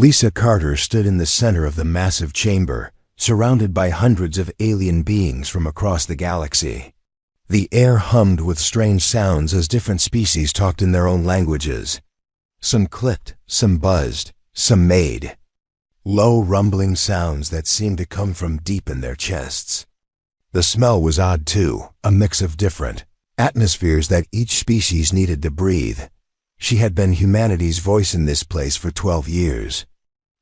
Lisa Carter stood in the center of the massive chamber, surrounded by hundreds of alien beings from across the galaxy. The air hummed with strange sounds as different species talked in their own languages. Some clicked, some buzzed, some made low rumbling sounds that seemed to come from deep in their chests. The smell was odd too, a mix of different atmospheres that each species needed to breathe. She had been humanity's voice in this place for 12 years.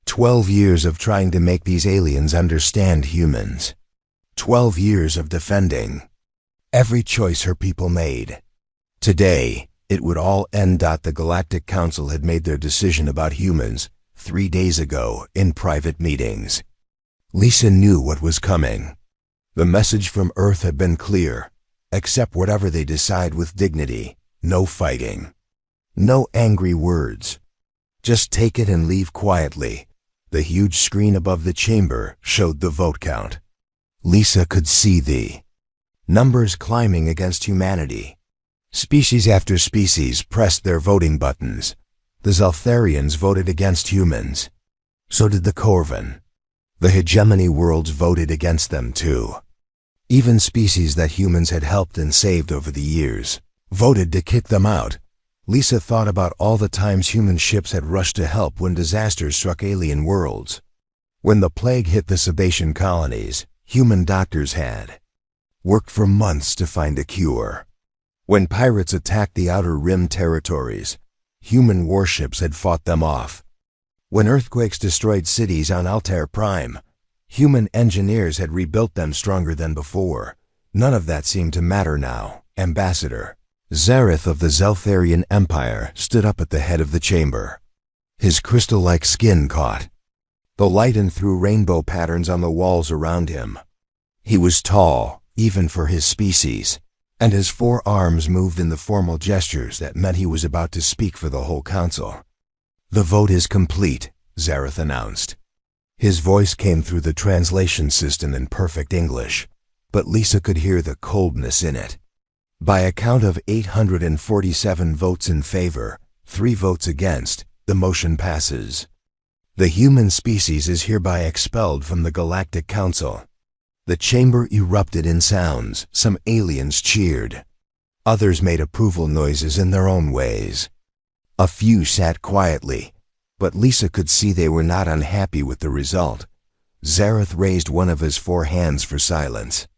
12 years of trying to make these aliens understand humans. 12 years of defending every choice her people made. Today, it would all end. The Galactic Council had made their decision about humans 3 days ago in private meetings. Lisa knew what was coming. The message from Earth had been clear. Accept whatever they decide with dignity. No fighting. No angry words. Just take it and leave quietly. The huge screen above the chamber showed the vote count. Lisa could see the numbers climbing against humanity. Species after species pressed their voting buttons. The Zeltharians voted against humans. So did the Corvan. The hegemony worlds voted against them too. Even species that humans had helped and saved over the years voted to kick them out. Lisa thought about all the times human ships had rushed to help when disasters struck alien worlds. When the plague hit the Sebacean colonies, human doctors had worked for months to find a cure. When pirates attacked the Outer Rim territories, human warships had fought them off. When earthquakes destroyed cities on Altair Prime, human engineers had rebuilt them stronger than before. None of that seemed to matter now. Ambassador Zareth of the Zeltharian Empire stood up at the head of the chamber. His crystal-like skin caught the light and threw rainbow patterns on the walls around him. He was tall, even for his species, and his 4 arms moved in the formal gestures that meant he was about to speak for the whole council. The vote is complete, Zareth announced. His voice came through the translation system in perfect English, but Lisa could hear the coldness in it. By a count of 847 votes in favor, 3 votes against, the motion passes. The human species is hereby expelled from the Galactic Council. The chamber erupted in sounds. Some aliens cheered. Others made approval noises in their own ways. A few sat quietly, but Lisa could see they were not unhappy with the result. Zareth raised one of his 4 hands for silence.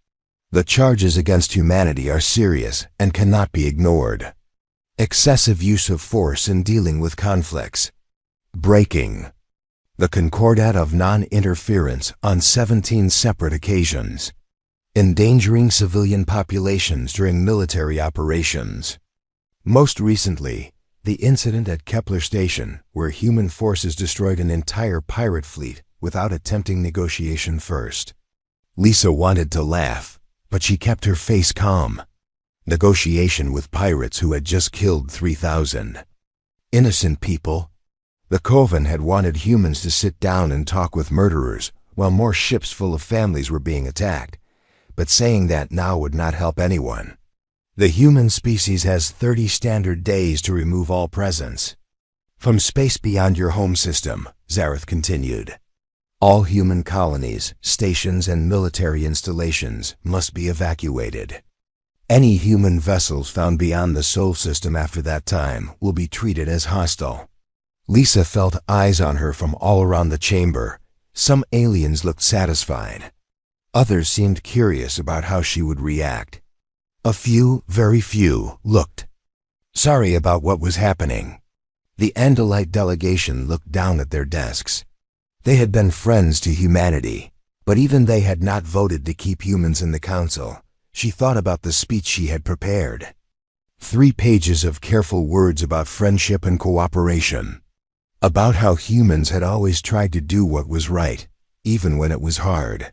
The charges against humanity are serious and cannot be ignored. Excessive use of force in dealing with conflicts. Breaking the Concordat of non-interference on 17 separate occasions. Endangering civilian populations during military operations. Most recently, the incident at Kepler Station, where human forces destroyed an entire pirate fleet without attempting negotiation first. Lisa wanted to laugh, but she kept her face calm. Negotiation with pirates who had just killed 3,000 innocent people. The Coven had wanted humans to sit down and talk with murderers while more ships full of families were being attacked, but saying that now would not help anyone. The human species has 30 standard days to remove all presence from space beyond your home system, Zareth continued. All human colonies, stations, and military installations must be evacuated. Any human vessels found beyond the Sol system after that time will be treated as hostile. Lisa felt eyes on her from all around the chamber. Some aliens looked satisfied. Others seemed curious about how she would react. A few, very few, looked sorry about what was happening. The Andalite delegation looked down at their desks. They had been friends to humanity, but even they had not voted to keep humans in the council. She thought about the speech she had prepared. 3 pages of careful words about friendship and cooperation. About how humans had always tried to do what was right, even when it was hard.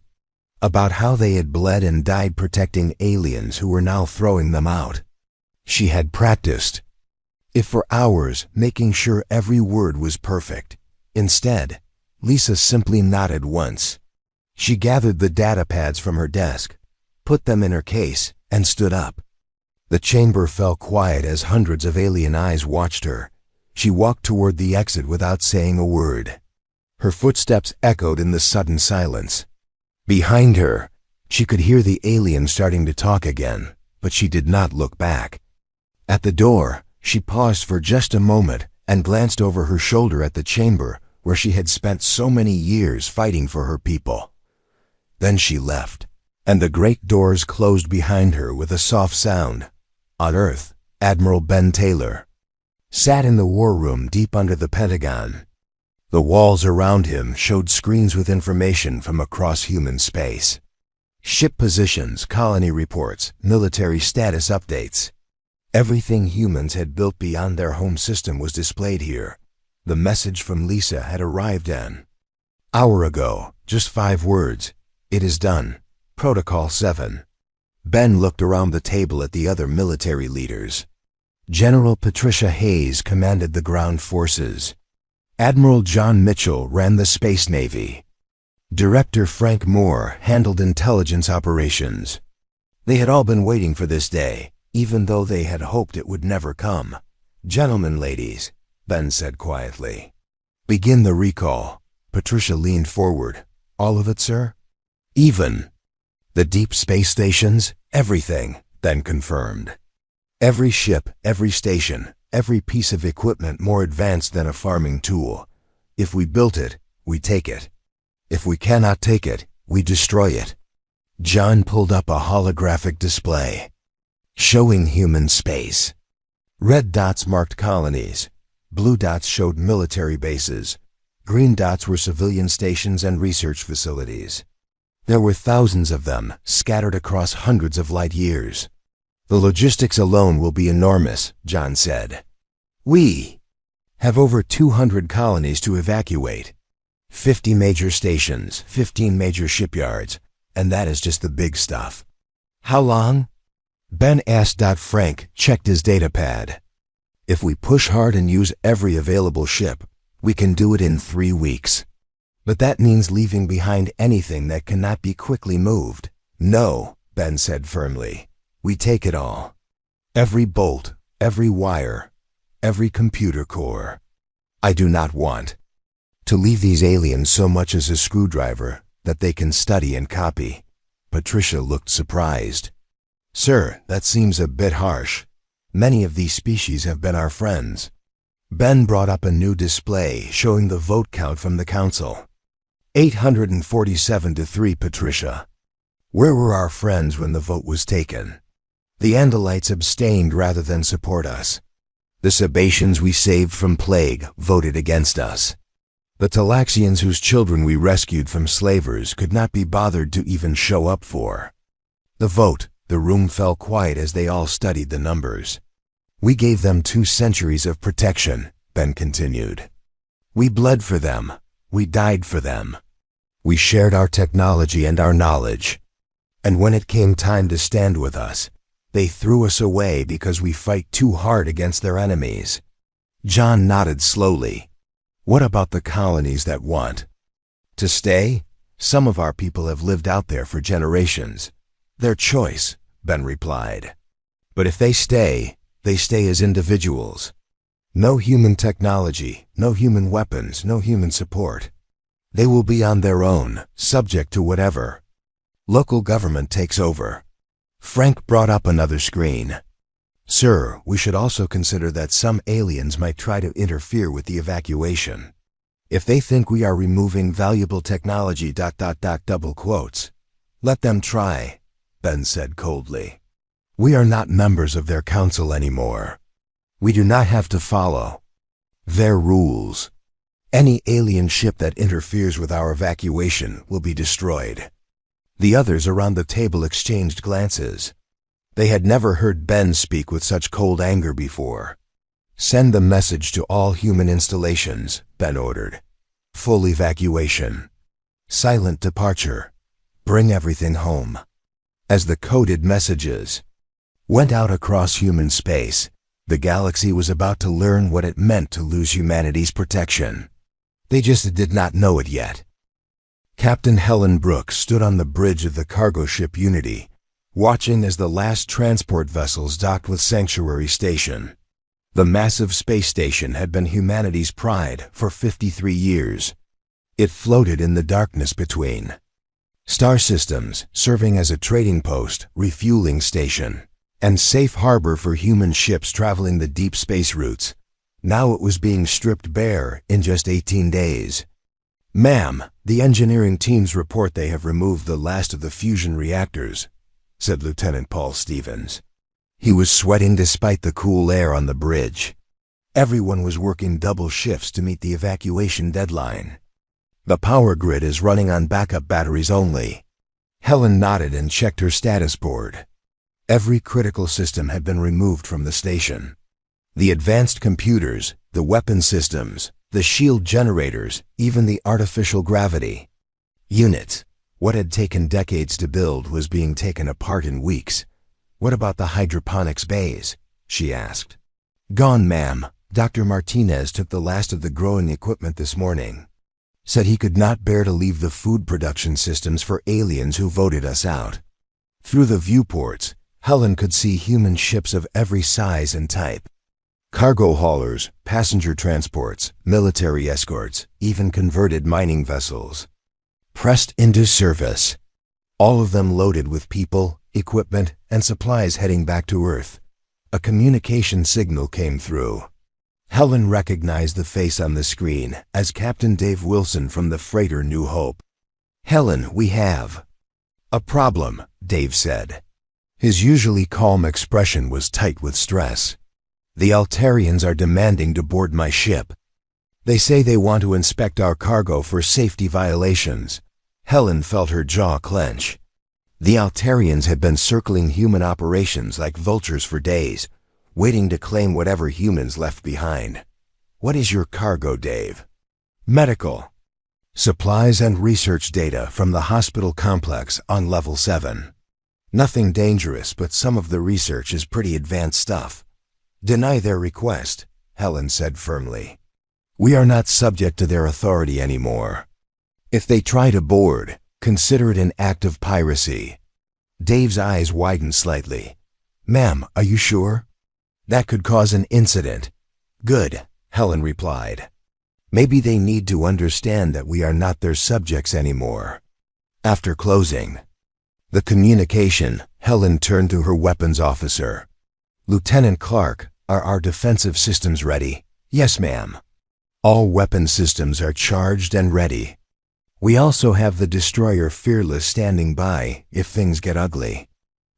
About how they had bled and died protecting aliens who were now throwing them out. She had practiced, if for hours, making sure every word was perfect. Instead, Lisa simply nodded once. She gathered the data pads from her desk, put them in her case, and stood up. The chamber fell quiet as hundreds of alien eyes watched her. She walked toward the exit without saying a word. Her footsteps echoed in the sudden silence. Behind her, she could hear the alien starting to talk again, but she did not look back. At the door, she paused for just a moment and glanced over her shoulder at the chamber where she had spent so many years fighting for her people. Then she left, and the great doors closed behind her with a soft sound. On Earth, Admiral Ben Taylor sat in the war room deep under the Pentagon. The walls around him showed screens with information from across human space. Ship positions, colony reports, military status updates. Everything humans had built beyond their home system was displayed here. The message from Lisa had arrived an hour ago, just 5 words. It is done. Protocol 7. Ben looked around the table at the other military leaders. General Patricia Hayes commanded the ground forces. Admiral John Mitchell ran the Space Navy. Director Frank Moore handled intelligence operations. They had all been waiting for this day, even though they had hoped it would never come. "Gentlemen, ladies," Ben said quietly. "Begin the recall." Patricia leaned forward. "All of it, sir?" "Even the deep space stations, everything," Ben confirmed. "Every ship, every station, every piece of equipment more advanced than a farming tool. If we built it, we take it. If we cannot take it, we destroy it." John pulled up a holographic display, showing human space. Red dots marked colonies. Blue dots showed military bases. Green dots were civilian stations and research facilities. There were thousands of them, scattered across hundreds of light years. "The logistics alone will be enormous," John said. "We have over 200 colonies to evacuate. 50 major stations, 15 major shipyards, and that is just the big stuff." "How long?" Ben asked. Frank checked his data pad. "If we push hard and use every available ship, we can do it in 3 weeks. But that means leaving behind anything that cannot be quickly moved." "No," Ben said firmly. "We take it all. Every bolt, every wire, every computer core. I do not want to leave these aliens so much as a screwdriver that they can study and copy." Patricia looked surprised. "Sir, that seems a bit harsh. Many of these species have been our friends." Ben brought up a new display showing the vote count from the council. 847 to 3, Patricia. "Where were our friends when the vote was taken? The Andalites abstained rather than support us. The Sabaceans we saved from plague voted against us. The Talaxians whose children we rescued from slavers could not be bothered to even show up for the vote." The room fell quiet as they all studied the numbers. "We gave them 2 centuries of protection," Ben continued. "We bled for them. We died for them. We shared our technology and our knowledge. And when it came time to stand with us, they threw us away because we fight too hard against their enemies." John nodded slowly. "What about the colonies that want to stay? Some of our people have lived out there for generations." "Their choice," Ben replied. "But if they stay as individuals. No human technology, no human weapons, no human support. They will be on their own, subject to whatever local government takes over." Frank brought up another screen. "Sir, we should also consider that some aliens might try to interfere with the evacuation. If they think we are removing valuable technology ... double quotes. Let them try," Ben said coldly. "We are not members of their council anymore. We do not have to follow their rules. Any alien ship that interferes with our evacuation will be destroyed." The others around the table exchanged glances. They had never heard Ben speak with such cold anger before. "Send the message to all human installations," Ben ordered. "Full evacuation. Silent departure. Bring everything home." As the coded messages went out across human space, the galaxy was about to learn what it meant to lose humanity's protection. They just did not know it yet. Captain Helen Brooks stood on the bridge of the cargo ship Unity, watching as the last transport vessels docked with Sanctuary Station. The massive space station had been humanity's pride for 53 years. It floated in the darkness between star systems, serving as a trading post, refueling station, and safe harbor for human ships traveling the deep space routes. Now it was being stripped bare in just 18 days. "Ma'am, the engineering teams report they have removed the last of the fusion reactors," said Lieutenant Paul Stevens. He was sweating despite the cool air on the bridge. Everyone was working double shifts to meet the evacuation deadline. "The power grid is running on backup batteries only." Helen nodded and checked her status board. Every critical system had been removed from the station. The advanced computers, the weapon systems, the shield generators, even the artificial gravity unit. What had taken decades to build was being taken apart in weeks. "What about the hydroponics bays?" she asked. "Gone, ma'am. Dr. Martinez took the last of the growing equipment this morning. Said he could not bear to leave the food production systems for aliens who voted us out." Through the viewports, Helen could see human ships of every size and type. Cargo haulers, passenger transports, military escorts, even converted mining vessels. Pressed into service. All of them loaded with people, equipment, and supplies heading back to Earth. A communication signal came through. Helen recognized the face on the screen as Captain Dave Wilson from the freighter New Hope. "Helen, we have a problem," Dave said. His usually calm expression was tight with stress. "The Altarians are demanding to board my ship. They say they want to inspect our cargo for safety violations." Helen felt her jaw clench. The Altarians had been circling human operations like vultures for days, waiting to claim whatever humans left behind. "What is your cargo, Dave?" "Medical supplies and research data from the hospital complex on level 7. Nothing dangerous, but some of the research is pretty advanced stuff." "Deny their request," Helen said firmly. "We are not subject to their authority anymore. If they try to board, consider it an act of piracy." Dave's eyes widened slightly. "Ma'am, are you sure? That could cause an incident." "Good," Helen replied. "Maybe they need to understand that we are not their subjects anymore." After closing the communication, Helen turned to her weapons officer. "Lieutenant Clark, are our defensive systems ready?" "Yes, ma'am. All weapon systems are charged and ready. We also have the destroyer Fearless standing by if things get ugly."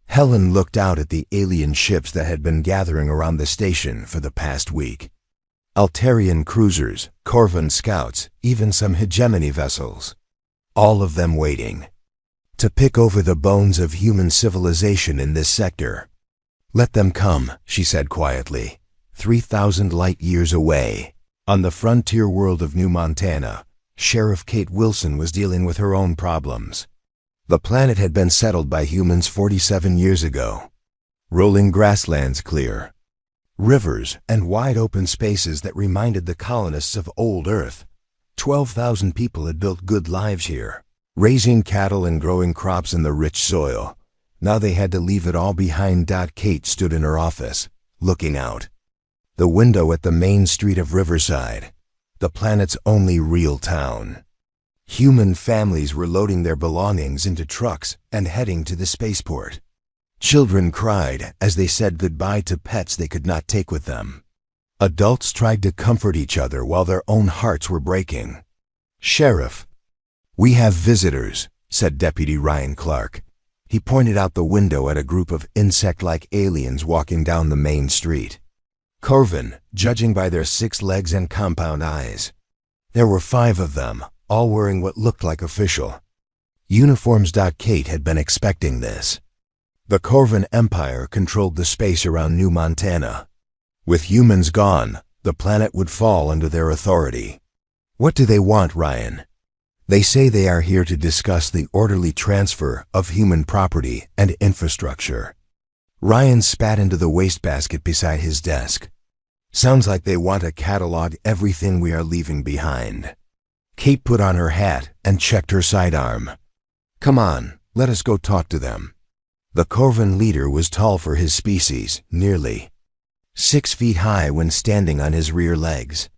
Helen looked out at the alien ships that had been gathering around the station for the past week. Altarian cruisers, Corvan scouts, even some hegemony vessels. All of them waiting to pick over the bones of human civilization in this sector. "Let them come," she said quietly. 3,000 light years away, on the frontier world of New Montana, Sheriff Kate Wilson was dealing with her own problems. The planet had been settled by humans 47 years ago. Rolling grasslands clear. Rivers and wide open spaces that reminded the colonists of old Earth. 12,000 people had built good lives here, raising cattle and growing crops in the rich soil. Now they had to leave it all behind. Kate stood in her office, looking out the window at the main street of Riverside, the planet's only real town. Human families were loading their belongings into trucks and heading to the spaceport. Children cried as they said goodbye to pets they could not take with them. Adults tried to comfort each other while their own hearts were breaking. "Sheriff, we have visitors," said Deputy Ryan Clark. He pointed out the window at a group of insect-like aliens walking down the main street. Corvan, judging by their 6 legs and compound eyes. There were 5 of them, all wearing what looked like official uniforms. Kate had been expecting this. The Corvan Empire controlled the space around New Montana. With humans gone, the planet would fall under their authority. "What do they want, Ryan?" "They say they are here to discuss the orderly transfer of human property and infrastructure." Ryan spat into the wastebasket beside his desk. "Sounds like they want to catalog everything we are leaving behind." Kate put on her hat and checked her sidearm. "Come on, let us go talk to them." The Corvan leader was tall for his species, nearly 6 feet high when standing on his rear legs.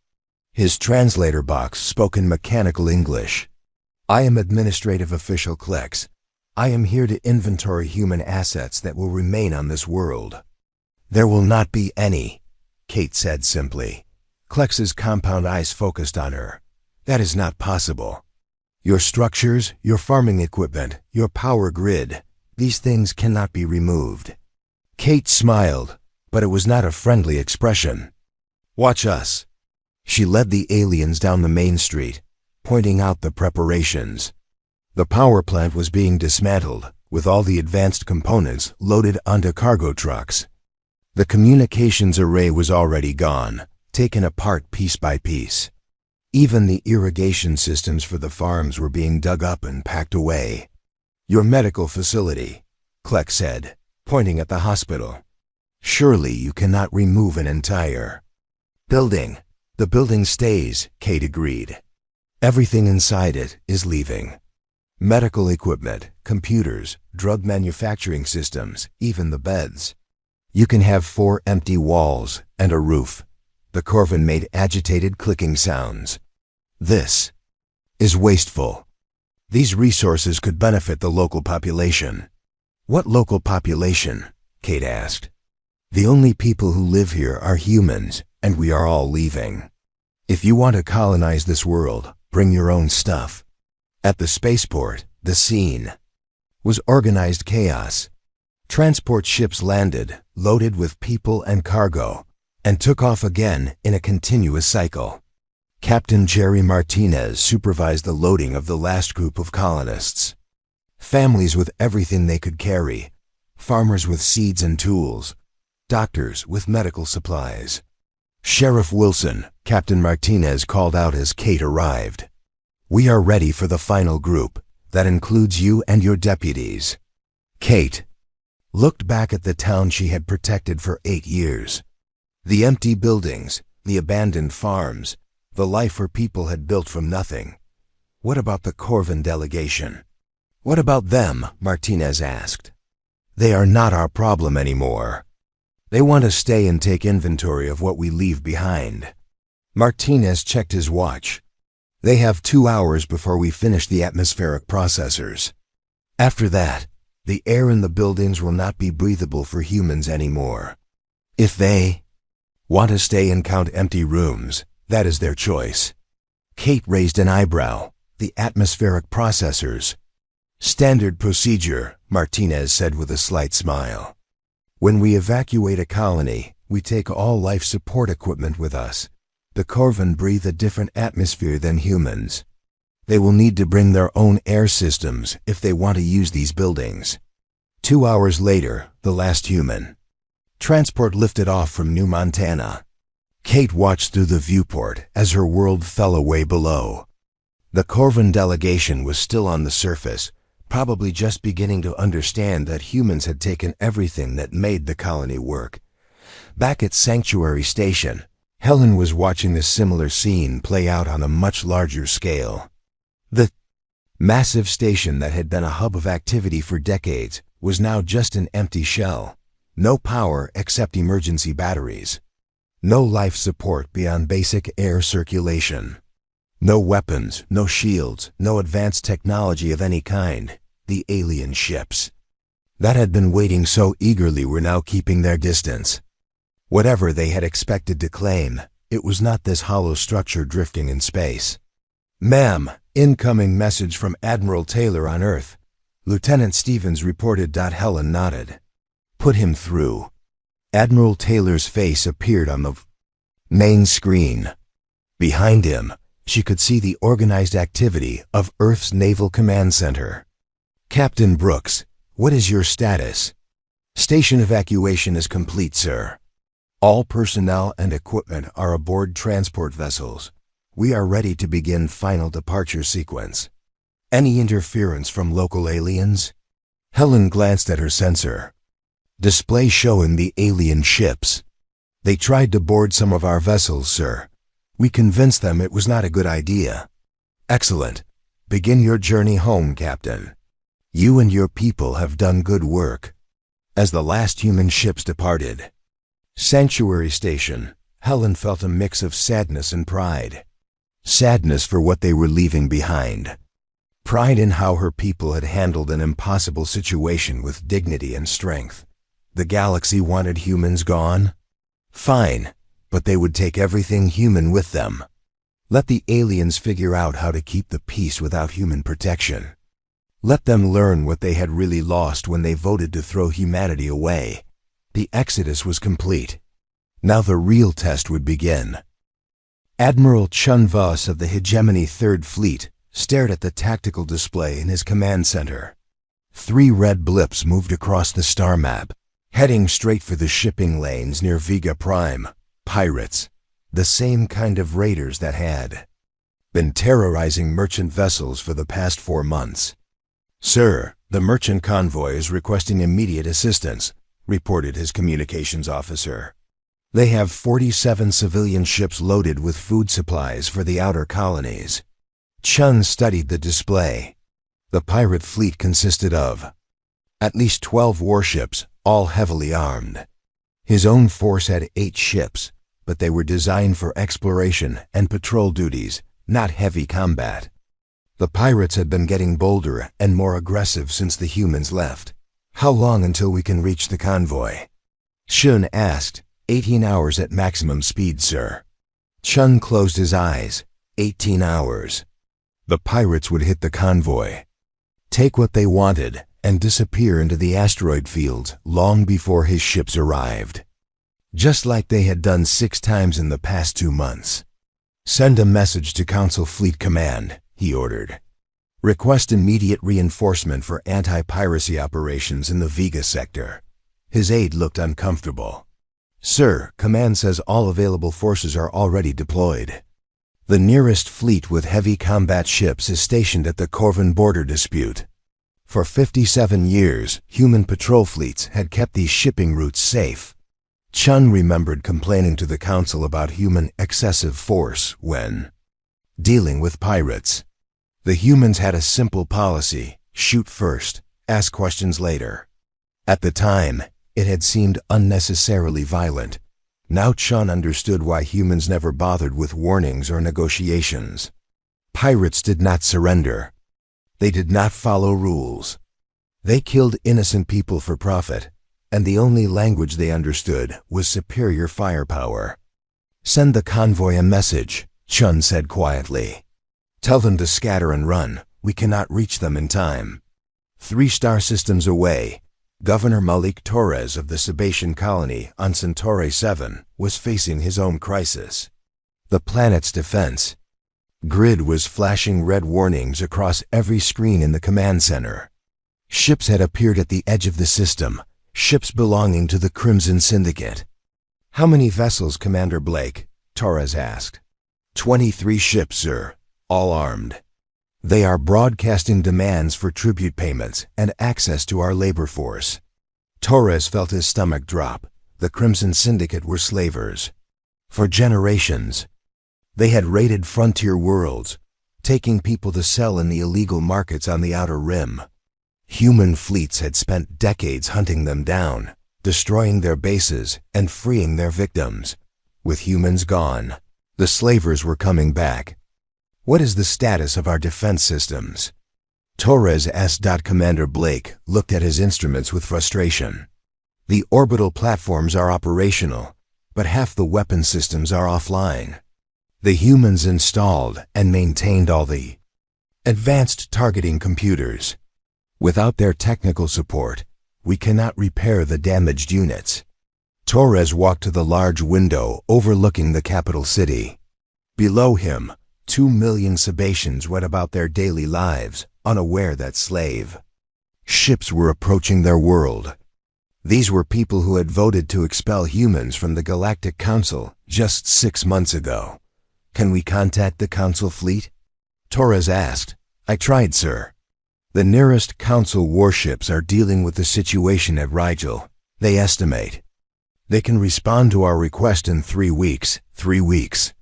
His translator box spoke in mechanical English. I am Administrative Official Klex. I am here to inventory human assets that will remain on this world. There will not be any, Kate said simply. Klex's compound eyes focused on her. That is not possible. Your structures, your farming equipment, your power grid, these things cannot be removed. Kate smiled, but it was not a friendly expression. Watch us. She led the aliens down the main street, pointing out the preparations. The power plant was being dismantled, with all the advanced components loaded onto cargo trucks. The communications array was already gone, taken apart piece by piece. Even the irrigation systems for the farms were being dug up and packed away. Your medical facility, Klex said, pointing at the hospital. Surely you cannot remove an entire building. The building stays, Kate agreed. Everything inside it is leaving. Medical equipment, computers, drug manufacturing systems, even the beds. You can have 4 empty walls and a roof. The Corvin made agitated clicking sounds. This is wasteful. These resources could benefit the local population. What local population? Kate asked. The only people who live here are humans, and we are all leaving. If you want to colonize this world, bring your own stuff. At the spaceport, the scene was organized chaos. Transport ships landed, loaded with people and cargo, and took off again in a continuous cycle. Captain Jerry Martinez supervised the loading of the last group of colonists. Families with everything they could carry, farmers with seeds and tools, doctors with medical supplies. Sheriff Wilson, Captain Martinez called out as Kate arrived. We are ready for the final group. That includes you and your deputies. Kate looked back at the town she had protected for 8 years. The empty buildings, the abandoned farms, the life her people had built from nothing. What about the Corvin delegation? What about them? Martinez asked. They are not our problem anymore. They want to stay and take inventory of what we leave behind. Martinez checked his watch. They have 2 hours before we finish the atmospheric processors. After that, the air in the buildings will not be breathable for humans anymore. If they want to stay and count empty rooms, that is their choice. Kate raised an eyebrow. The atmospheric processors. Standard procedure, Martinez said with a slight smile. When we evacuate a colony, we take all life support equipment with us. The Corvin breathe a different atmosphere than humans. They will need to bring their own air systems if they want to use these buildings. 2 hours later, the last human transport lifted off from New Montana. Kate watched through the viewport as her world fell away below. The Corvin delegation was still on the surface, probably just beginning to understand that humans had taken everything that made the colony work. Back at Sanctuary Station, Helen was watching a similar scene play out on a much larger scale. The massive station that had been a hub of activity for decades was now just an empty shell. No power except emergency batteries. No life support beyond basic air circulation. No weapons, no shields, no advanced technology of any kind. The alien ships that had been waiting so eagerly were now keeping their distance. Whatever they had expected to claim, it was not this hollow structure drifting in space. Ma'am, incoming message from Admiral Taylor on Earth. Lieutenant Stevens reported. Helen nodded. Put him through. Admiral Taylor's face appeared on the main screen. Behind him, she could see the organized activity of Earth's Naval Command Center. Captain Brooks, what is your status? Station evacuation is complete, sir. All personnel and equipment are aboard transport vessels. We are ready to begin final departure sequence. Any interference from local aliens? Helen glanced at her sensor. Display showing the alien ships. They tried to board some of our vessels, sir. We convinced them it was not a good idea. Excellent. Begin your journey home, Captain. You and your people have done good work. As the last human ships departed. Sanctuary Station, Helen felt a mix of sadness and pride. Sadness for what they were leaving behind. Pride in how her people had handled an impossible situation with dignity and strength. The galaxy wanted humans gone? Fine, but they would take everything human with them. Let the aliens figure out how to keep the peace without human protection. Let them learn what they had really lost when they voted to throw humanity away. The exodus was complete. Now the real test would begin. Admiral Chun Vos of the Hegemony Third Fleet stared at the tactical display in his command center. 3 red blips moved across the star map, heading straight for the shipping lanes near Vega Prime. Pirates, the same kind of raiders that had been terrorizing merchant vessels for the past 4 months. "Sir, the merchant convoy is requesting immediate assistance," reported his communications officer. "They have 47 civilian ships loaded with food supplies for the outer colonies." Chun studied the display. The pirate fleet consisted of at least 12 warships, all heavily armed. His own force had 8 ships, but they were designed for exploration and patrol duties, not heavy combat. The pirates had been getting bolder and more aggressive since the humans left. "How long until we can reach the convoy?" Chun asked. 18 hours at maximum speed, sir." Chun closed his eyes. 18 hours. The pirates would hit the convoy, take what they wanted, and disappear into the asteroid fields long before his ships arrived. Just like they had done 6 times in the past 2 months. "Send a message to Council Fleet Command," he ordered. "Request immediate reinforcement for anti-piracy operations in the Vega sector." His aide looked uncomfortable. "Sir, Command says all available forces are already deployed. The nearest fleet with heavy combat ships is stationed at the Corvan border dispute. For 57 years, human patrol fleets had kept these shipping routes safe." Chun remembered complaining to the Council about human excessive force when dealing with pirates. The humans had a simple policy: shoot first, ask questions later. At the time, it had seemed unnecessarily violent. Now Chun understood why humans never bothered with warnings or negotiations. Pirates did not surrender. They did not follow rules. They killed innocent people for profit, and the only language they understood was superior firepower. "Send the convoy a message," Chun said quietly. "Tell them to scatter and run. We cannot reach them in time." 3 star systems away, Governor Malik Torres of the Sebastian colony on Centauri 7 was facing his own crisis. The planet's defense grid was flashing red warnings across every screen in the command center. Ships had appeared at the edge of the system, ships belonging to the Crimson Syndicate. "How many vessels, Commander Blake?" Torres asked. 23 ships, sir, all armed. They are broadcasting demands for tribute payments and access to our labor force." Torres felt his stomach drop. The Crimson Syndicate were slavers. For generations, they had raided frontier worlds, taking people to sell in the illegal markets on the Outer Rim. Human fleets had spent decades hunting them down, destroying their bases and freeing their victims. With humans gone, the slavers were coming back. "What is the status of our defense systems?" Torres asked. Commander Blake looked at his instruments with frustration. "The orbital platforms are operational, but half the weapon systems are offline. The humans installed and maintained all the advanced targeting computers. Without their technical support, we cannot repair the damaged units." Torres walked to the large window overlooking the capital city. Below him, 2 million Sebastians went about their daily lives, unaware that slave ships were approaching their world. These were people who had voted to expel humans from the Galactic Council just 6 months ago. "Can we contact the Council fleet?" Torres asked. "I tried, sir. The nearest Council warships are dealing with the situation at Rigel. They estimate they can respond to our request in 3 weeks. 3 weeks.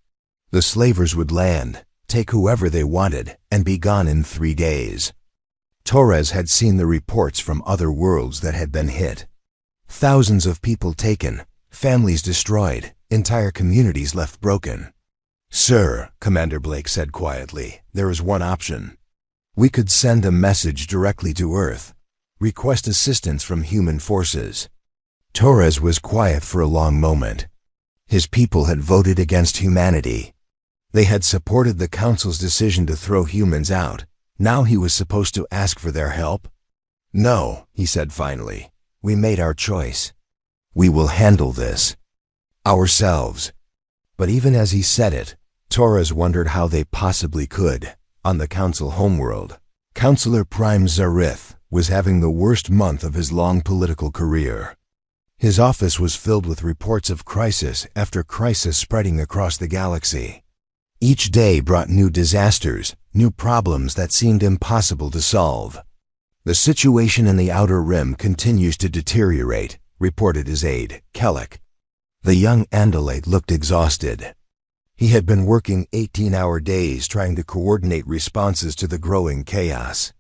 The slavers would land, take whoever they wanted, and be gone in 3 days." Torres had seen the reports from other worlds that had been hit. Thousands of people taken, Families destroyed, entire communities left broken. Sir, Commander Blake said quietly, there is one option. We could send a message directly to Earth. Request assistance from human forces. Torres was quiet for a long moment. His people had voted against humanity. They had supported the Council's decision to throw humans out. Now he was supposed to ask for their help? No, he said finally. We made our choice. We will handle this. Ourselves. But even as he said it, Torres wondered how they possibly could. On the Council homeworld, Councillor Prime Zarith was having the worst month of his long political career. His office was filled with reports of crisis after crisis spreading across the galaxy. Each day brought new disasters, new problems that seemed impossible to solve. The situation in the Outer Rim continues to deteriorate, reported his aide, Kellic. The young Andalite looked exhausted. He had been working 18-hour days trying to coordinate responses to the growing chaos.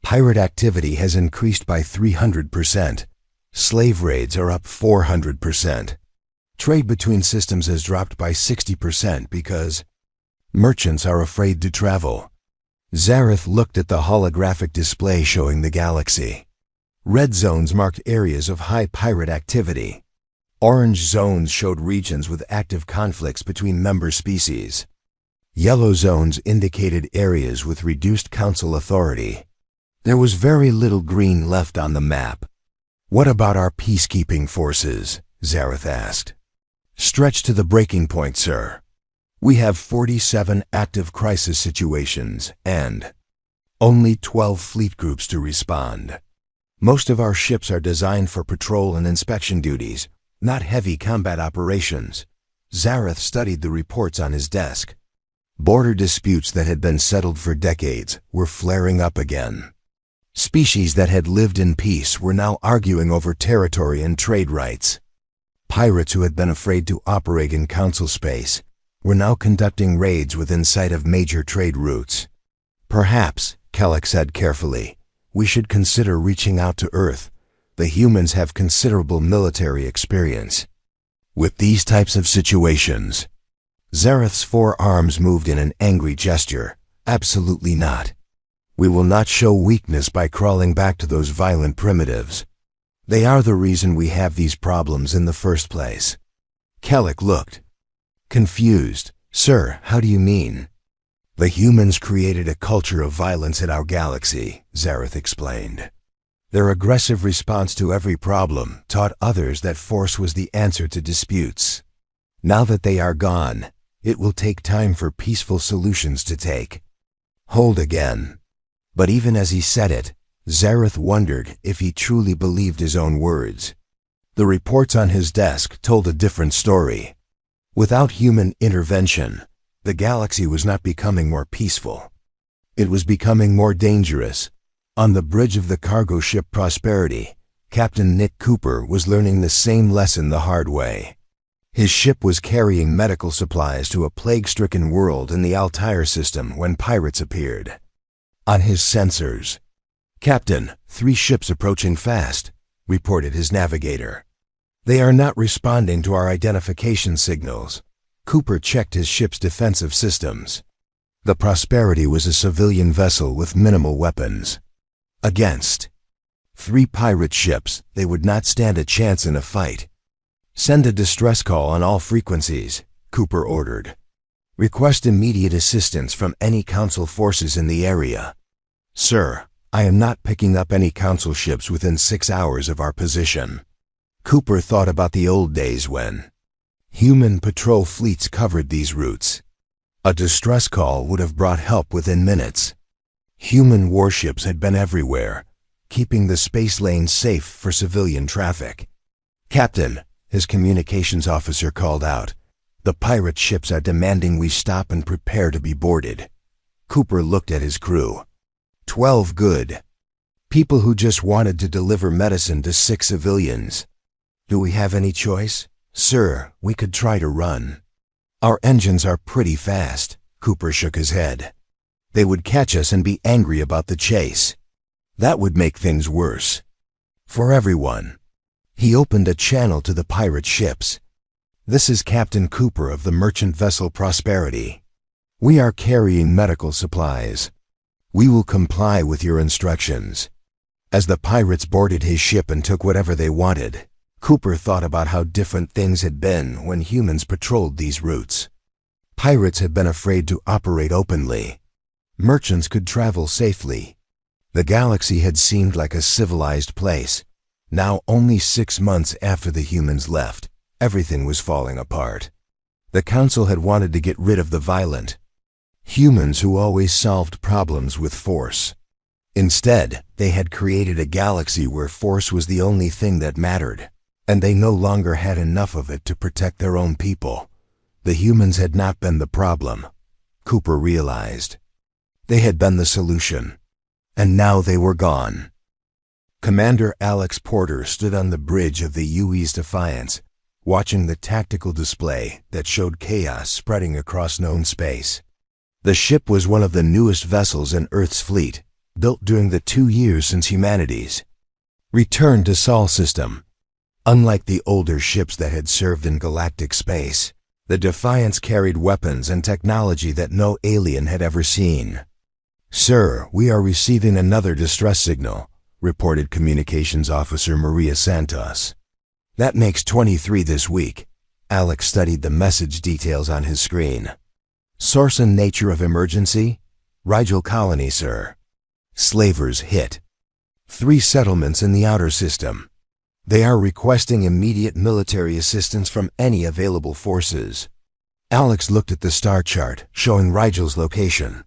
Pirate activity has increased by 300%. Slave raids are up 400%. Trade between systems has dropped by 60% because merchants are afraid to travel. Zareth looked at the holographic display showing the galaxy. Red zones marked areas of high pirate activity. Orange zones showed regions with active conflicts between member species. Yellow zones indicated areas with reduced council authority. There was very little green left on the map. What about our peacekeeping forces? Zareth asked. Stretched to the breaking point, sir. We have 47 active crisis situations and only 12 fleet groups to respond. Most of our ships are designed for patrol and inspection duties, not heavy combat operations. Zareth studied the reports on his desk. Border disputes that had been settled for decades were flaring up again. Species that had lived in peace were now arguing over territory and trade rights. Pirates who had been afraid to operate in council space were now conducting raids within sight of major trade routes. Perhaps, Kellic said carefully, we should consider reaching out to Earth. The humans have considerable military experience. With these types of situations, Zareth's forearms moved in an angry gesture. Absolutely not. We will not show weakness by crawling back to those violent primitives. They are the reason we have these problems in the first place. Kellic looked confused. Sir, how do you mean? The humans created a culture of violence in our galaxy, Zareth explained. Their aggressive response to every problem taught others that force was the answer to disputes. Now that they are gone, it will take time for peaceful solutions to take hold again. But even as he said it, Zareth wondered if he truly believed his own words. The reports on his desk told a different story. Without human intervention, the galaxy was not becoming more peaceful. It was becoming more dangerous. On the bridge of the cargo ship Prosperity, Captain Nick Cooper was learning the same lesson the hard way. His ship was carrying medical supplies to a plague-stricken world in the Altair system when pirates appeared. On his sensors, Captain, 3 ships approaching fast, reported his navigator. They are not responding to our identification signals. Cooper checked his ship's defensive systems. The Prosperity was a civilian vessel with minimal weapons. Against 3 pirate ships, they would not stand a chance in a fight. Send a distress call on all frequencies, Cooper ordered. Request immediate assistance from any council forces in the area. Sir, I am not picking up any council ships within 6 hours of our position. Cooper thought about the old days when human patrol fleets covered these routes. A distress call would have brought help within minutes. Human warships had been everywhere, keeping the space lanes safe for civilian traffic. Captain, his communications officer called out, the pirate ships are demanding we stop and prepare to be boarded. Cooper looked at his crew. 12 good people who just wanted to deliver medicine to 6 civilians. Do we have any choice? Sir, we could try to run. Our engines are pretty fast. Cooper shook his head. They would catch us and be angry about the chase. That would make things worse. For everyone. He opened a channel to the pirate ships. "This is Captain Cooper of the merchant vessel Prosperity. We are carrying medical supplies. We will comply with your instructions." As the pirates boarded his ship and took whatever they wanted, Cooper thought about how different things had been when humans patrolled these routes. Pirates had been afraid to operate openly. Merchants could travel safely. The galaxy had seemed like a civilized place. Now, only 6 months after the humans left, everything was falling apart. The Council had wanted to get rid of the violent humans who always solved problems with force. Instead, they had created a galaxy where force was the only thing that mattered, and they no longer had enough of it to protect their own people. The humans had not been the problem, Cooper realized. They had been the solution, and now they were gone. Commander Alex Porter stood on the bridge of the UE's Defiance, watching the tactical display that showed chaos spreading across known space. The ship was one of the newest vessels in Earth's fleet, built during the 2 years since humanity's return to Sol system. Unlike the older ships that had served in galactic space, the Defiance carried weapons and technology that no alien had ever seen. "Sir, we are receiving another distress signal," reported Communications Officer Maria Santos. "That makes 23 this week." Alex studied the message details on his screen. "Source and nature of emergency? Rigel colony, sir. Slavers hit. 3 settlements in the outer system. They are requesting immediate military assistance from any available forces." Alex looked at the star chart, showing Rigel's location.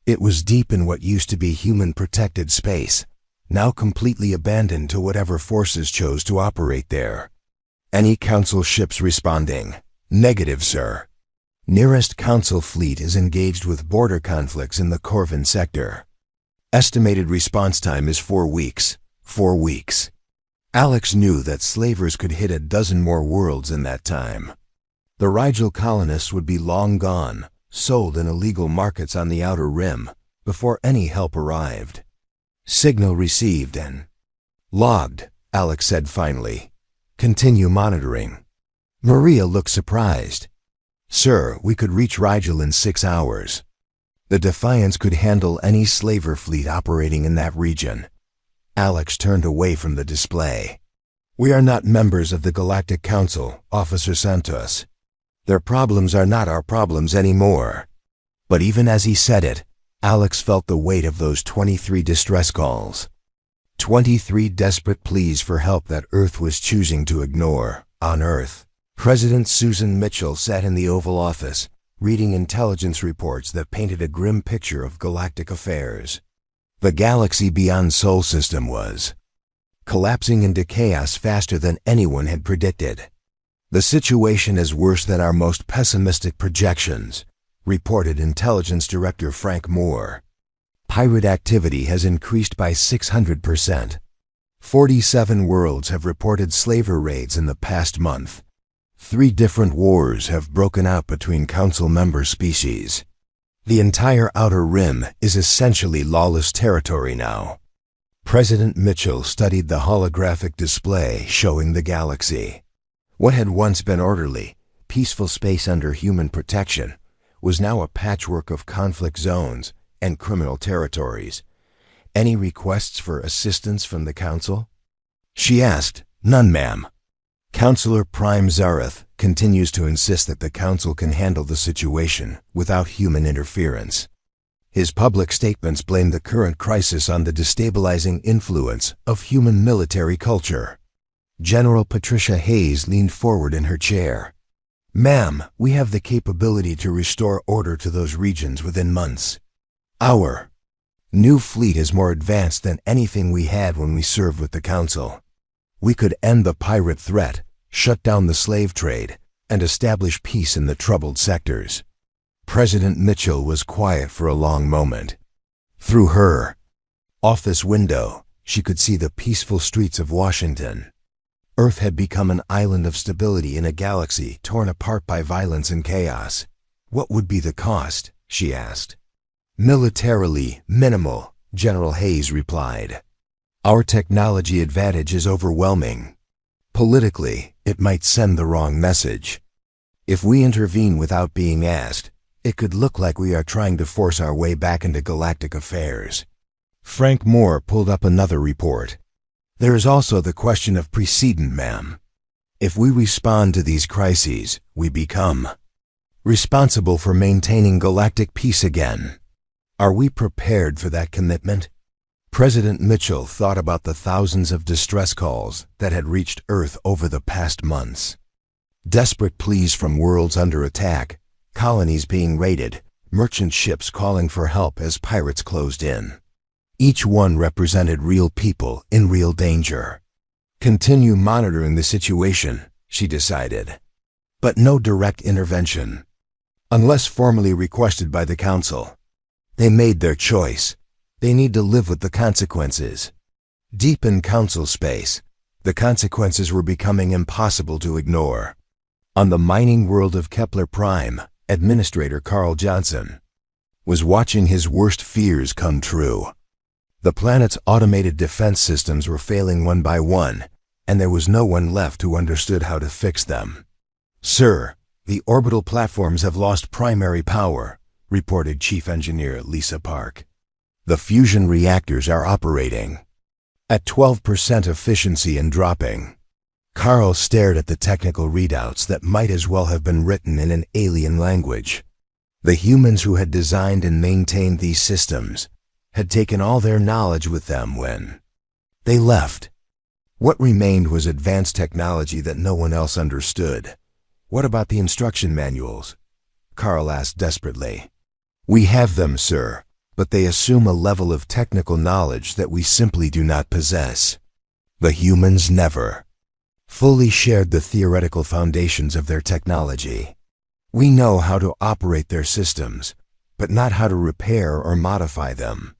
It was deep in what used to be human-protected space, now completely abandoned to whatever forces chose to operate there. "Any Council ships responding?" "Negative, sir. Nearest Council fleet is engaged with border conflicts in the Corvin sector. Estimated response time is 4 weeks. 4 weeks. Alex knew that slavers could hit a dozen more worlds in that time. The Rigel colonists would be long gone, sold in illegal markets on the Outer Rim, before any help arrived. "Signal received and logged," Alex said finally. "Continue monitoring." Maria looked surprised. "Sir, we could reach Rigel in 6 hours. The Defiance could handle any slaver fleet operating in that region." Alex turned away from the display. "We are not members of the Galactic Council, Officer Santos. Their problems are not our problems anymore." But even as he said it, Alex felt the weight of those 23 distress calls. 23 desperate pleas for help that Earth was choosing to ignore. On Earth, President Susan Mitchell sat in the Oval Office, reading intelligence reports that painted a grim picture of galactic affairs. The galaxy beyond Sol system was collapsing into chaos faster than anyone had predicted. "The situation is worse than our most pessimistic projections," reported Intelligence Director Frank Moore. "Pirate activity has increased by 600%. 47 worlds have reported slaver raids in the past month. 3 different wars have broken out between Council member species. The entire Outer Rim is essentially lawless territory now." President Mitchell studied the holographic display showing the galaxy. What had once been orderly, peaceful space under human protection was now a patchwork of conflict zones and criminal territories. "Any requests for assistance from the Council?" she asked. "None, ma'am. Counselor Prime Zareth continues to insist that the Council can handle the situation without human interference. His public statements blame the current crisis on the destabilizing influence of human military culture." General Patricia Hayes leaned forward in her chair. "Ma'am, we have the capability to restore order to those regions within months. Our new fleet is more advanced than anything we had when we served with the Council. We could end the pirate threat, shut down the slave trade, and establish peace in the troubled sectors." President Mitchell was quiet for a long moment. Through her office window, she could see the peaceful streets of Washington. Earth had become an island of stability in a galaxy torn apart by violence and chaos. "What would be the cost?" she asked. "Militarily minimal," General Hayes replied. "Our technology advantage is overwhelming. Politically, it might send the wrong message. If we intervene without being asked, it could look like we are trying to force our way back into galactic affairs. Frank Moore pulled up another report. There is also the question of precedent, ma'am. If we respond to these crises, we become responsible for maintaining galactic peace again. Are we prepared for that commitment? President Mitchell thought about the thousands of distress calls that had reached Earth over the past months. Desperate pleas from worlds under attack, colonies being raided, merchant ships calling for help as pirates closed in. Each one represented real people in real danger. Continue monitoring the situation, she decided. But no direct intervention. Unless formally requested by the Council. They made their choice. They need to live with the consequences. Deep in Council space, the consequences were becoming impossible to ignore. On the mining world of Kepler Prime, Administrator Carl Johnson was watching his worst fears come true. The planet's automated defense systems were failing one by one, and there was no one left who understood how to fix them. "Sir, the orbital platforms have lost primary power," reported Chief Engineer Lisa Park. "The fusion reactors are operating at 12% efficiency and dropping." Carl stared at the technical readouts that might as well have been written in an alien language. The humans who had designed and maintained these systems had taken all their knowledge with them when they left. What remained was advanced technology that no one else understood. "What about the instruction manuals?" Carl asked desperately. "We have them, sir, but they assume a level of technical knowledge that we simply do not possess." The humans never fully shared the theoretical foundations of their technology. "We know how to operate their systems, but not how to repair or modify them."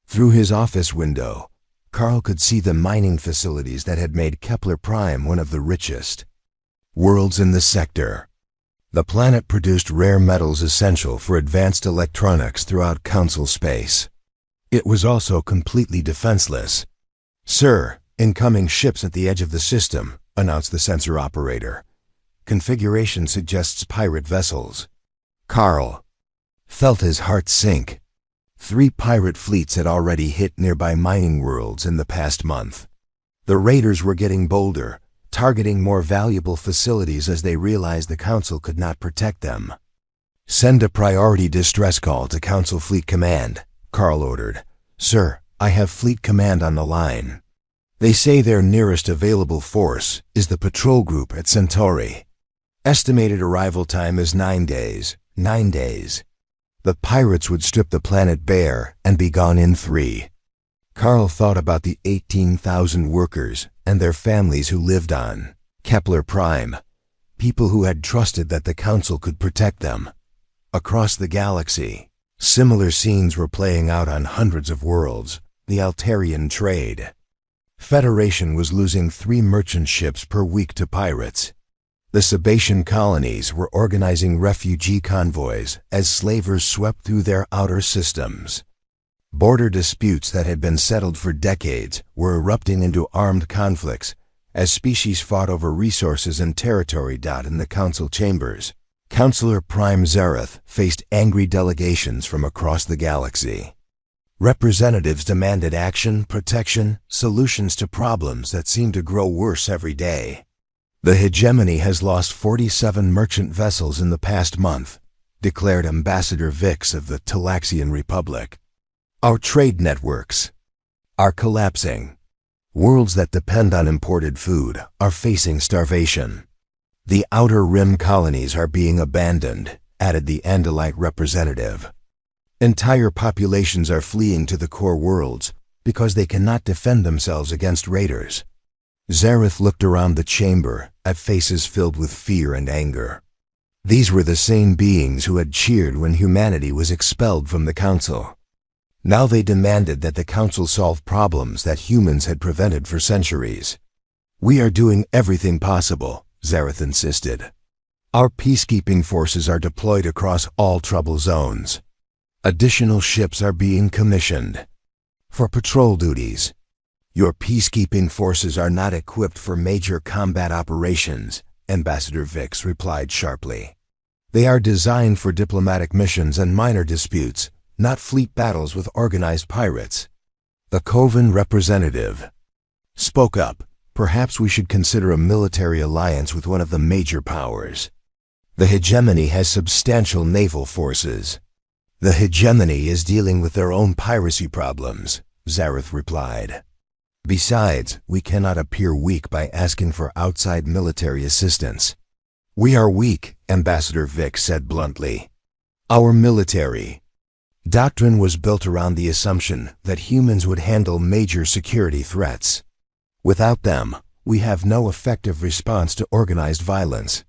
Through his office window, Carl could see the mining facilities that had made Kepler Prime one of the richest worlds in the sector. The planet produced rare metals essential for advanced electronics throughout Council space. It was also completely defenseless. "Sir, incoming ships at the edge of the system," announced the sensor operator. "Configuration suggests pirate vessels." Carl felt his heart sink. 3 pirate fleets had already hit nearby mining worlds in the past month. The raiders were getting bolder, targeting more valuable facilities as they realized the Council could not protect them. "Send a priority distress call to Council Fleet Command," Carl ordered. "Sir, I have Fleet Command on the line. They say their nearest available force is the patrol group at Centauri. Estimated arrival time is 9 days. 9 days. The pirates would strip the planet bare and be gone in 3. Carl thought about the 18,000 workers and their families who lived on Kepler Prime, people who had trusted that the Council could protect them. Across the galaxy, similar scenes were playing out on hundreds of worlds. The Altarian trade Federation was losing 3 merchant ships per week to pirates. The Sebacean colonies were organizing refugee convoys as slavers swept through their outer systems. Border disputes that had been settled for decades were erupting into armed conflicts as species fought over resources and territory. In the Council chambers, Councilor Prime Zareth faced angry delegations from across the galaxy. Representatives demanded action, protection, solutions to problems that seemed to grow worse every day. "The hegemony has lost 47 merchant vessels in the past month," declared Ambassador Vix of the Talaxian Republic. "Our trade networks are collapsing. Worlds that depend on imported food are facing starvation. The Outer Rim colonies are being abandoned," added the Andalite representative. "Entire populations are fleeing to the core worlds because they cannot defend themselves against raiders." Zareth looked around the chamber at faces filled with fear and anger. These were the same beings who had cheered when humanity was expelled from the Council. Now they demanded that the Council solve problems that humans had prevented for centuries. "We are doing everything possible," Zareth insisted. "Our peacekeeping forces are deployed across all trouble zones. Additional ships are being commissioned for patrol duties. Your peacekeeping forces are not equipped for major combat operations, Ambassador Vix replied sharply. They are designed for diplomatic missions and minor disputes, not fleet battles with organized pirates. The Coven representative spoke up. Perhaps we should consider a military alliance with one of the major powers. The hegemony has substantial naval forces. The hegemony is dealing with their own piracy problems, Zareth replied. Besides, we cannot appear weak by asking for outside military assistance. We are weak, Ambassador Vix said bluntly. Our military doctrine was built around the assumption that humans would handle major security threats. Without them, we have no effective response to organized violence.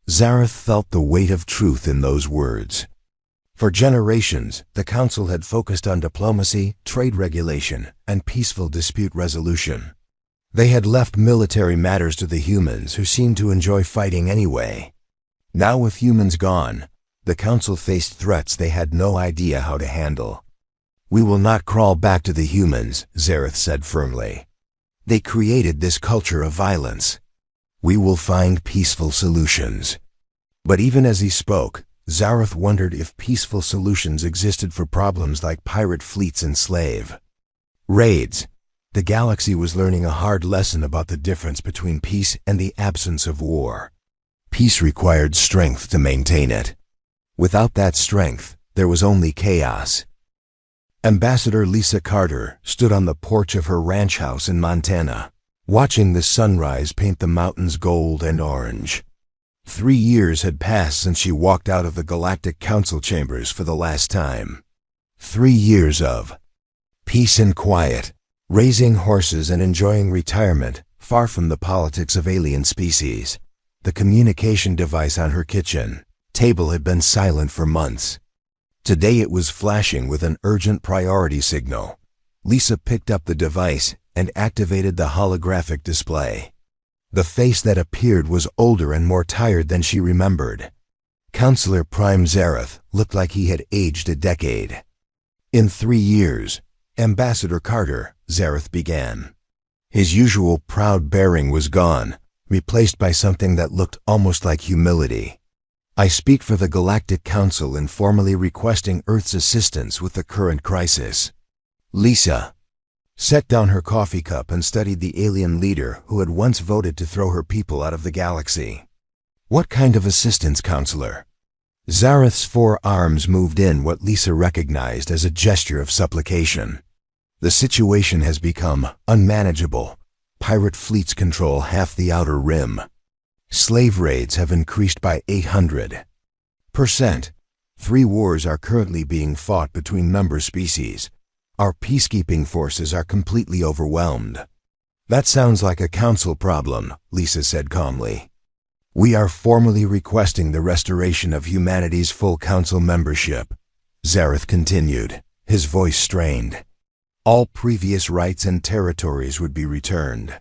Zareth felt the weight of truth in those words. For generations, the Council had focused on diplomacy, trade regulation, and peaceful dispute resolution. They had left military matters to the humans who seemed to enjoy fighting anyway. Now with humans gone, the Council faced threats they had no idea how to handle. We will not crawl back to the humans, Zareth said firmly. They created this culture of violence. We will find peaceful solutions. But even as he spoke, Zareth wondered if peaceful solutions existed for problems like pirate fleets and slave raids. The galaxy was learning a hard lesson about the difference between peace and the absence of war. Peace required strength to maintain it. Without that strength, there was only chaos. Ambassador Lisa Carter stood on the porch of her ranch house in Montana, watching the sunrise paint the mountains gold and orange. 3 years had passed since she walked out of the Galactic Council chambers for the last time. 3 years of peace and quiet, raising horses and enjoying retirement, far from the politics of alien species. The communication device on her kitchen table had been silent for months. Today it was flashing with an urgent priority signal. Lisa picked up the device and activated the holographic display. The face that appeared was older and more tired than she remembered. Counselor Prime Zareth looked like he had aged a decade. In 3 years, Ambassador Carter, Zareth began. His usual proud bearing was gone, replaced by something that looked almost like humility. I speak for the Galactic Council in formally requesting Earth's assistance with the current crisis. Lisa set down her coffee cup and studied the alien leader who had once voted to throw her people out of the galaxy. What kind of assistance, Counselor? Zareth's 4 arms moved in what Lisa recognized as a gesture of supplication. The situation has become unmanageable. Pirate fleets control half the outer rim. Slave raids have increased by 800%. 3 wars are currently being fought between member species. Our peacekeeping forces are completely overwhelmed. That sounds like a council problem, Lisa said calmly. We are formally requesting the restoration of humanity's full council membership, Zareth continued, his voice strained. All previous rights and territories would be returned.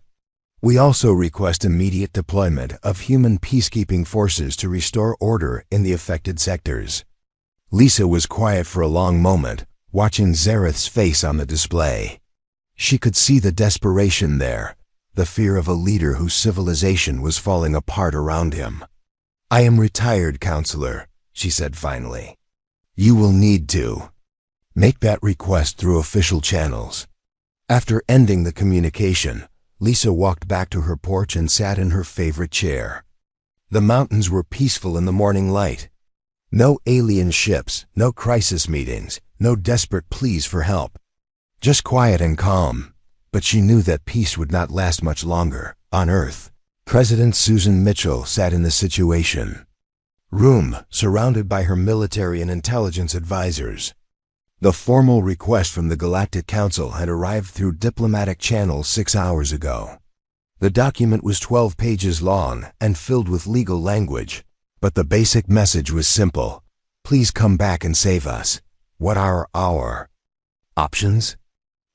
We also request immediate deployment of human peacekeeping forces to restore order in the affected sectors. Lisa was quiet for a long moment, watching Zareth's face on the display. She could see the desperation there, the fear of a leader whose civilization was falling apart around him. I am retired, Counselor, she said finally. You will need to make that request through official channels. After ending the communication, Lisa walked back to her porch and sat in her favorite chair. The mountains were peaceful in the morning light. No alien ships, no crisis meetings, no desperate pleas for help. Just quiet and calm. But she knew that peace would not last much longer, on Earth. President Susan Mitchell sat in the Situation room, surrounded by her military and intelligence advisors. The formal request from the Galactic Council had arrived through diplomatic channels 6 hours ago. The document was 12 pages long and filled with legal language, but the basic message was simple. Please come back and save us. What are our options?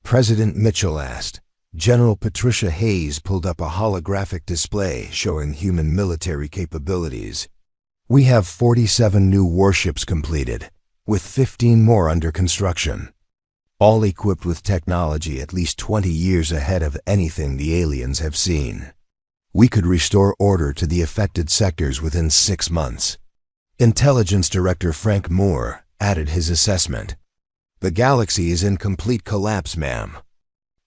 President Mitchell asked. General Patricia Hayes pulled up a holographic display showing human military capabilities. We have 47 new warships completed, with 15 more under construction. all equipped with technology at least 20 years ahead of anything the aliens have seen. We could restore order to the affected sectors within 6 months. Intelligence Director Frank Moore added his assessment. The galaxy is in complete collapse, ma'am.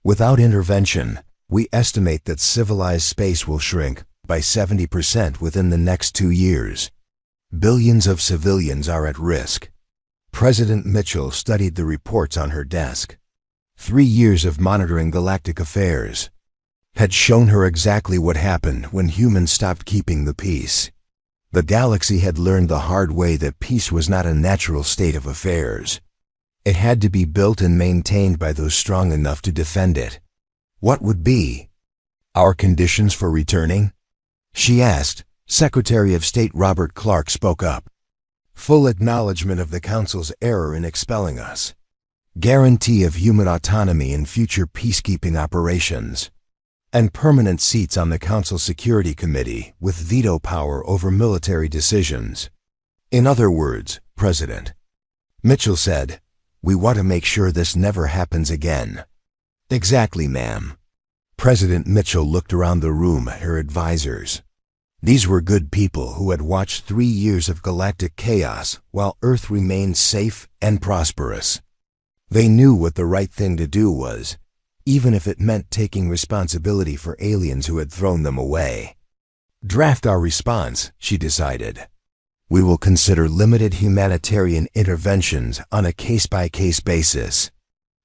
Without intervention, we estimate that civilized space will shrink by 70% within the next 2 years. Billions of civilians are at risk. President Mitchell studied the reports on her desk. 3 years of monitoring galactic affairs had shown her exactly what happened when humans stopped keeping the peace. The galaxy had learned the hard way that peace was not a natural state of affairs. It had to be built and maintained by those strong enough to defend it. What would be our conditions for returning? She asked. Secretary of State Robert Clark spoke up. Full acknowledgement of the Council's error in expelling us. Guarantee of human autonomy in future peacekeeping operations. And permanent seats on the Council Security Committee with veto power over military decisions. In other words, President Mitchell said, we want to make sure this never happens again. Exactly, ma'am. President Mitchell looked around the room at her advisors. These were good people who had watched 3 years of galactic chaos while Earth remained safe and prosperous. They knew what the right thing to do was, even if it meant taking responsibility for aliens who had thrown them away. Draft our response, she decided. We will consider limited humanitarian interventions on a case-by-case basis.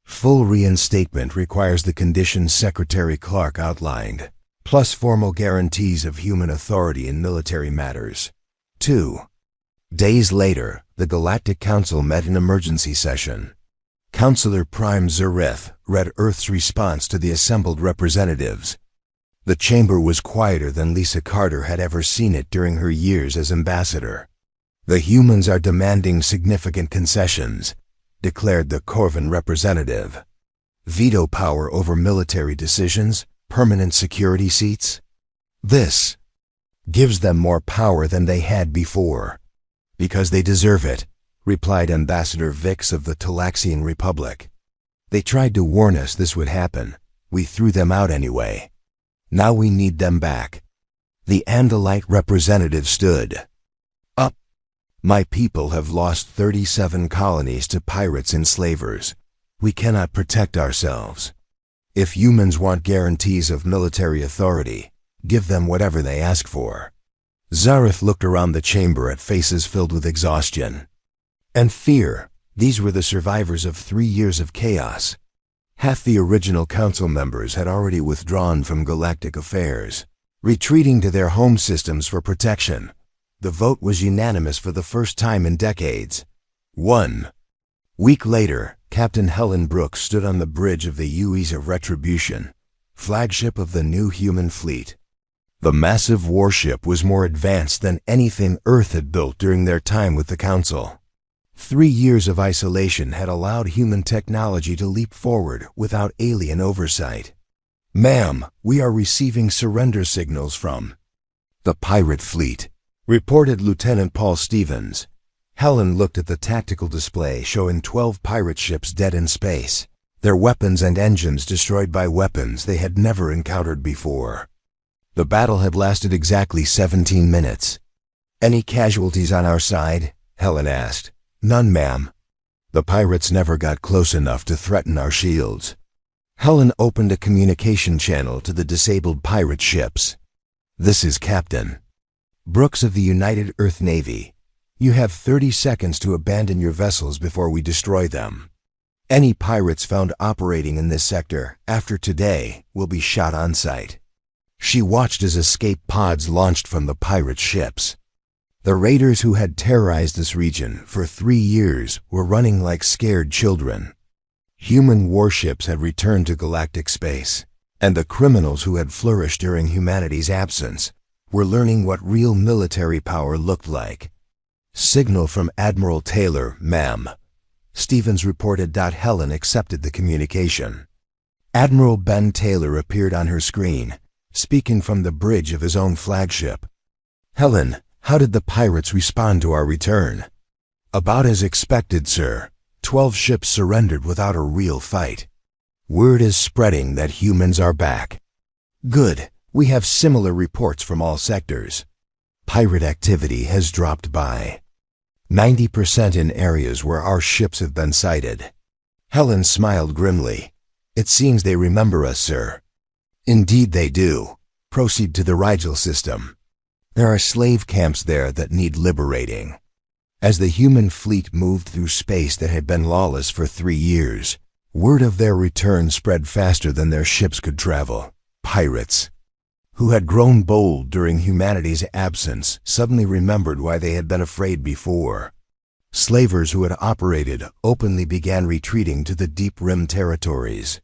Full reinstatement requires the conditions Secretary Clark outlined, plus formal guarantees of human authority in military matters. 2 days later, the Galactic Council met in emergency session. Counselor Prime Zareth read Earth's response to the assembled representatives. The chamber was quieter than Lisa Carter had ever seen it during her years as ambassador. The humans are demanding significant concessions, declared the Corvin representative. Veto power over military decisions, permanent security seats. This gives them more power than they had before. Because they deserve it, replied Ambassador Vix of the Talaxian Republic. They tried to warn us this would happen. We threw them out anyway. Now we need them back. The Andalite representative stood up. My people have lost 37 colonies to pirates and slavers. We cannot protect ourselves. If humans want guarantees of military authority, give them whatever they ask for. Zareth looked around the chamber at faces filled with exhaustion and fear. These were the survivors of 3 years of chaos. Half the original council members had already withdrawn from galactic affairs, retreating to their home systems for protection. The vote was unanimous for the first time in decades. 1 week later, Captain Helen Brooks stood on the bridge of the UEs of Retribution, flagship of the new human fleet. The massive warship was more advanced than anything Earth had built during their time with the Council. 3 years of isolation had allowed human technology to leap forward without alien oversight. Ma'am, we are receiving surrender signals from the pirate fleet, reported Lieutenant Paul Stevens. Helen looked at the tactical display showing 12 pirate ships dead in space, their weapons and engines destroyed by weapons they had never encountered before. The battle had lasted exactly 17 minutes. Any casualties on our side? Helen asked. None, ma'am. The pirates never got close enough to threaten our shields. Helen opened a communication channel to the disabled pirate ships. This is Captain Brooks of the United Earth Navy. You have 30 seconds to abandon your vessels before we destroy them. Any pirates found operating in this sector after today will be shot on sight. She watched as escape pods launched from the pirate ships. The raiders who had terrorized this region for 3 years were running like scared children. Human warships had returned to galactic space, and the criminals who had flourished during humanity's absence were learning what real military power looked like. Signal from Admiral Taylor, ma'am. Stevens reported. Helen accepted the communication. Admiral Ben Taylor appeared on her screen, speaking from the bridge of his own flagship. Helen, how did the pirates respond to our return? About as expected, sir. 12 ships surrendered without a real fight. Word is spreading that humans are back. Good, we have similar reports from all sectors. Pirate activity has dropped by 90% in areas where our ships have been sighted. Helen smiled grimly. It seems they remember us, sir. Indeed they do. Proceed to the Rigel system. There are slave camps there that need liberating. As the human fleet moved through space that had been lawless for 3 years, word of their return spread faster than their ships could travel. Pirates, who had grown bold during humanity's absence, suddenly remembered why they had been afraid before. Slavers who had operated openly began retreating to the deep rim territories.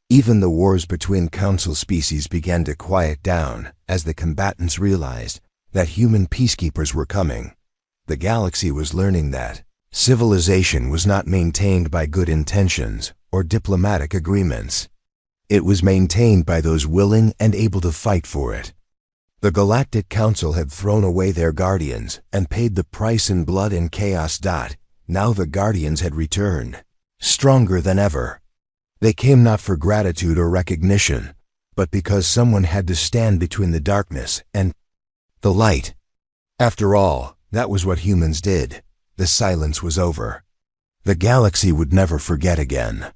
Even the wars between council species began to quiet down as the combatants realized that human peacekeepers were coming. The galaxy was learning that civilization was not maintained by good intentions or diplomatic agreements. It was maintained by those willing and able to fight for it. The Galactic Council had thrown away their guardians and paid the price in blood and chaos. Now the guardians had returned, stronger than ever. They came not for gratitude or recognition, but because someone had to stand between the darkness and the light. After all, that was what humans did. The silence was over. The galaxy would never forget again.